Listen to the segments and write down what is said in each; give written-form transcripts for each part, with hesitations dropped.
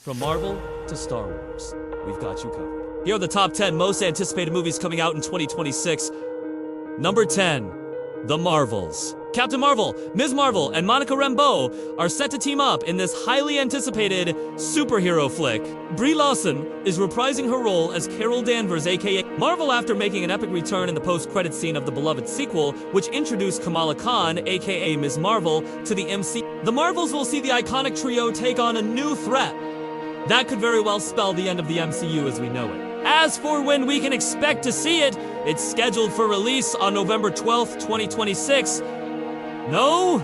From Marvel to Star Wars, we've got you covered. Here are the top 10 most anticipated movies coming out in 2026. Number 10, The Marvels. Captain Marvel, Ms. Marvel, and Monica Rambeau are set to team up in this highly anticipated superhero flick. Brie Larson is reprising her role as Carol Danvers, aka Marvel, after making an epic return in the post-credit scene of the beloved sequel, which introduced Kamala Khan, aka Ms. Marvel, to the MC. The Marvels will see the iconic trio take on a new threat. That could very well spell the end of the MCU as we know it. As for when we can expect to see it, it's scheduled for release on November 12th, 2026. No?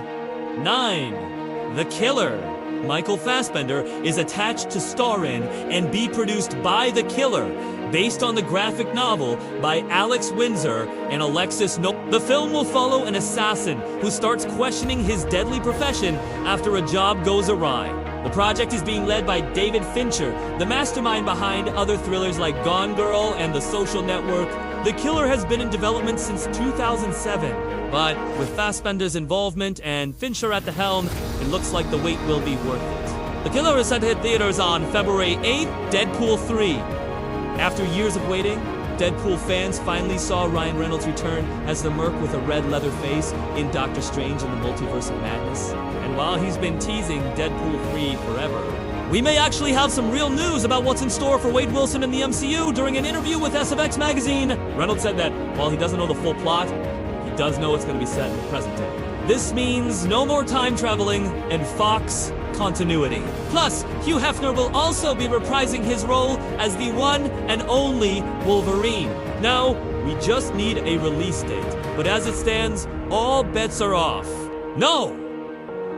9. The Killer. Michael Fassbender is attached to star in and be produced by The Killer, based on the graphic novel by Alex Windsor and Alexis No. The film will follow an assassin who starts questioning his deadly profession after a job goes awry. The project is being led by David Fincher, the mastermind behind other thrillers like Gone Girl and The Social Network. The Killer has been in development since 2007, but with Fassbender's involvement and Fincher at the helm, it looks like the wait will be worth it. The Killer is set to hit theaters on February 8th, Deadpool 3. After years of waiting, Deadpool fans finally saw Ryan Reynolds return as the Merc with a red leather face in Doctor Strange in the Multiverse of Madness. And while he's been teasing Deadpool 3 forever, we may actually have some real news about what's in store for Wade Wilson in the MCU during an interview with SFX magazine. Reynolds said that while he doesn't know the full plot, he does know it's going to be set in the present day. This means no more time traveling and Fox continuity. Plus, Hugh Hefner will also be reprising his role as the one and only Wolverine. Now, we just need a release date, but as it stands, all bets are off. No!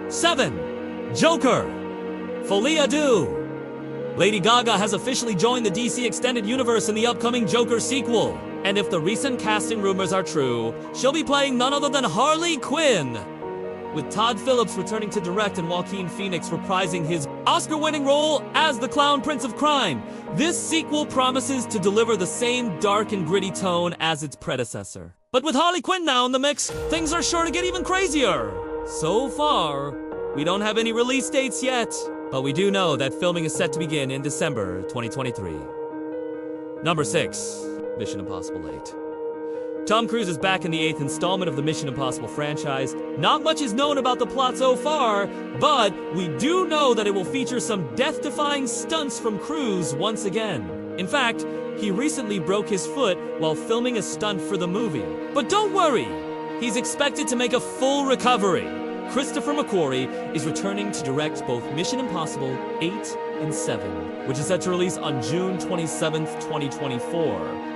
7. Joker. Folie à deux. Lady Gaga has officially joined the DC Extended Universe in the upcoming Joker sequel. And if the recent casting rumors are true, she'll be playing none other than Harley Quinn. With Todd Phillips returning to direct and Joaquin Phoenix reprising his Oscar-winning role as the Clown Prince of Crime, this sequel promises to deliver the same dark and gritty tone as its predecessor. But with Harley Quinn now in the mix, things are sure to get even crazier. So far, we don't have any release dates yet, but we do know that filming is set to begin in December 2023. Number 6, Mission Impossible 8. Tom Cruise is back in the 8th installment of the Mission Impossible franchise. Not much is known about the plot so far, but we do know that it will feature some death-defying stunts from Cruise once again. In fact, he recently broke his foot while filming a stunt for the movie. But don't worry, he's expected to make a full recovery. Christopher McQuarrie is returning to direct both Mission Impossible 8 and 7, which is set to release on June 27th, 2024.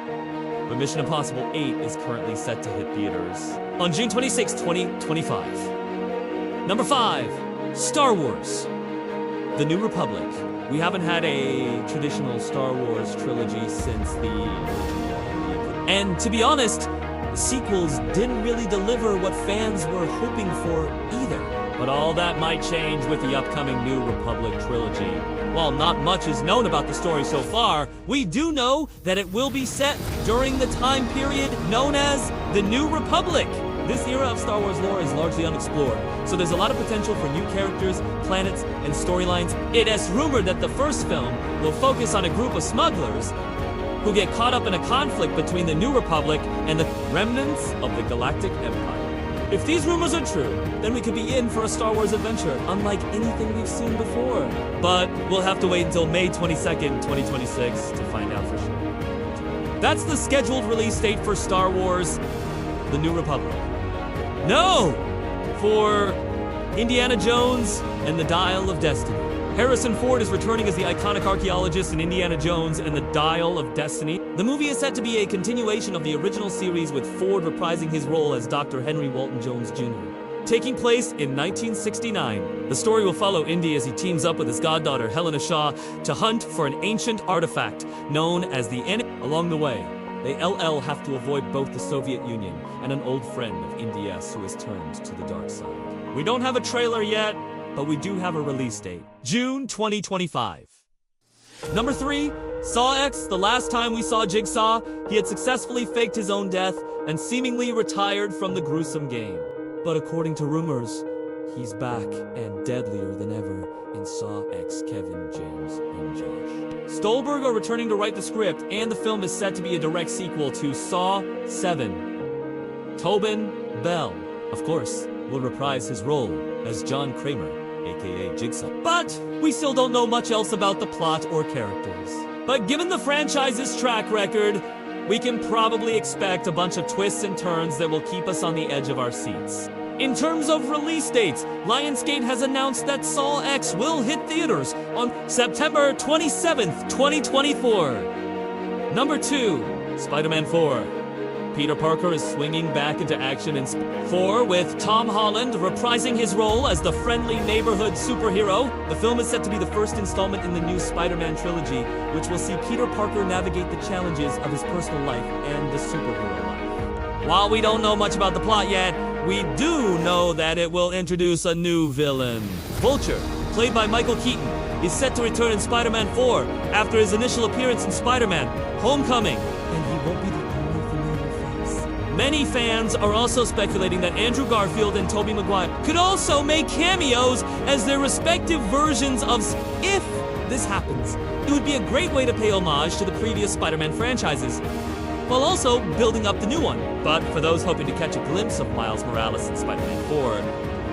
But Mission Impossible 8 is currently set to hit theaters on June 26, 2025. Number 5, Star Wars. The New Republic. We haven't had a traditional Star Wars trilogy since the original. And to be honest, the sequels didn't really deliver what fans were hoping for either. But all that might change with the upcoming New Republic trilogy. While not much is known about the story so far, we do know that it will be set during the time period known as the New Republic. This era of Star Wars lore is largely unexplored, so there's a lot of potential for new characters, planets, and storylines. It is rumored that the first film will focus on a group of smugglers who get caught up in a conflict between the New Republic and the remnants of the Galactic Empire. If these rumors are true, then we could be in for a Star Wars adventure unlike anything we've seen before. But we'll have to wait until May 22nd, 2026 to find out for sure. That's the scheduled release date for Star Wars: The New Republic. No! For Indiana Jones and the Dial of Destiny. Harrison Ford is returning as the iconic archaeologist in Indiana Jones and the Dial of Destiny. The movie is set to be a continuation of the original series, with Ford reprising his role as Dr. Henry Walton Jones Jr. Taking place in 1969, the story will follow Indy as he teams up with his goddaughter Helena Shaw to hunt for an ancient artifact known as the Along the way, they have to avoid both the Soviet Union and an old friend of Indy's who has turned to the dark side. We don't have a trailer yet, but we do have a release date, June 2025. Number 3, Saw X. The last time we saw Jigsaw, he had successfully faked his own death and seemingly retired from the gruesome game. But according to rumors, He's back and deadlier than ever in Saw X Kevin, James, and Josh. Stolberg are returning to write the script, and the film is set to be a direct sequel to Saw 7. Tobin Bell, of course, will reprise his role as John Kramer, aka Jigsaw. But we still don't know much else about the plot or characters. But given the franchise's track record, we can probably expect a bunch of twists and turns that will keep us on the edge of our seats. In terms of release dates, Lionsgate has announced that Saw X will hit theaters on September 27th, 2024. Number 2, Spider-Man 4. Peter Parker is swinging back into action in 4 with Tom Holland reprising his role as the friendly neighborhood superhero. The film is set to be the first installment in the new Spider-Man trilogy, which will see Peter Parker navigate the challenges of his personal life and the superhero life. While we don't know much about the plot yet, we do know that it will introduce a new villain. Vulture, played by Michael Keaton, is set to return in Spider-Man 4 after his initial appearance in Spider-Man: Homecoming, and he won't be the only familiar face. Many fans are also speculating that Andrew Garfield and Tobey Maguire could also make cameos as their respective versions of... If this happens, it would be a great way to pay homage to the previous Spider-Man franchises, while also building up the new one. But for those hoping to catch a glimpse of Miles Morales in Spider-Man 4,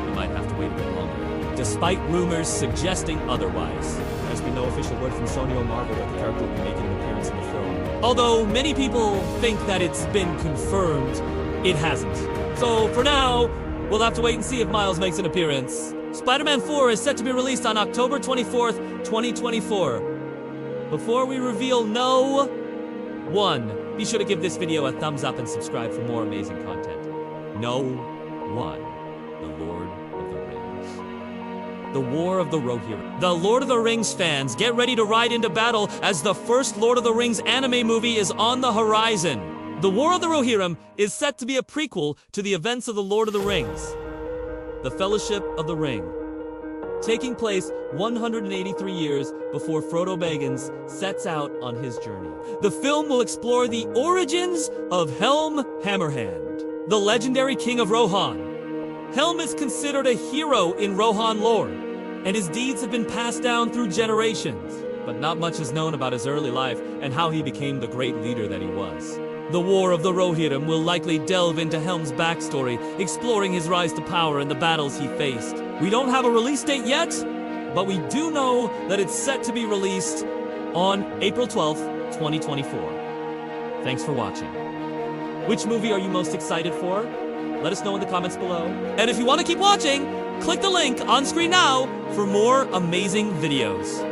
you might have to wait a bit longer, despite rumors suggesting otherwise. There's been no official word from Sony or Marvel that the character will be making an appearance in the film. Although many people think that it's been confirmed, it hasn't. So for now, we'll have to wait and see if Miles makes an appearance. Spider-Man 4 is set to be released on October 24th, 2024. Before we reveal be sure to give this video a thumbs up and subscribe for more amazing content. The Lord of the Rings. The War of the Rohirrim. The Lord of the Rings fans, get ready to ride into battle as the first Lord of the Rings anime movie is on the horizon. The War of the Rohirrim is set to be a prequel to the events of the Lord of the Rings. The Fellowship of the Ring. Taking place 183 years before Frodo Baggins sets out on his journey. The film will explore the origins of Helm Hammerhand, the legendary king of Rohan. Helm is considered a hero in Rohan lore, and his deeds have been passed down through generations. But not much is known about his early life and how he became the great leader that he was. The War of the Rohirrim will likely delve into Helm's backstory, exploring his rise to power and the battles he faced. We don't have a release date yet, but we do know that it's set to be released on April 12th, 2024. Thanks for watching. Which movie are you most excited for? Let us know in the comments below. And if you want to keep watching, click the link on screen now for more amazing videos.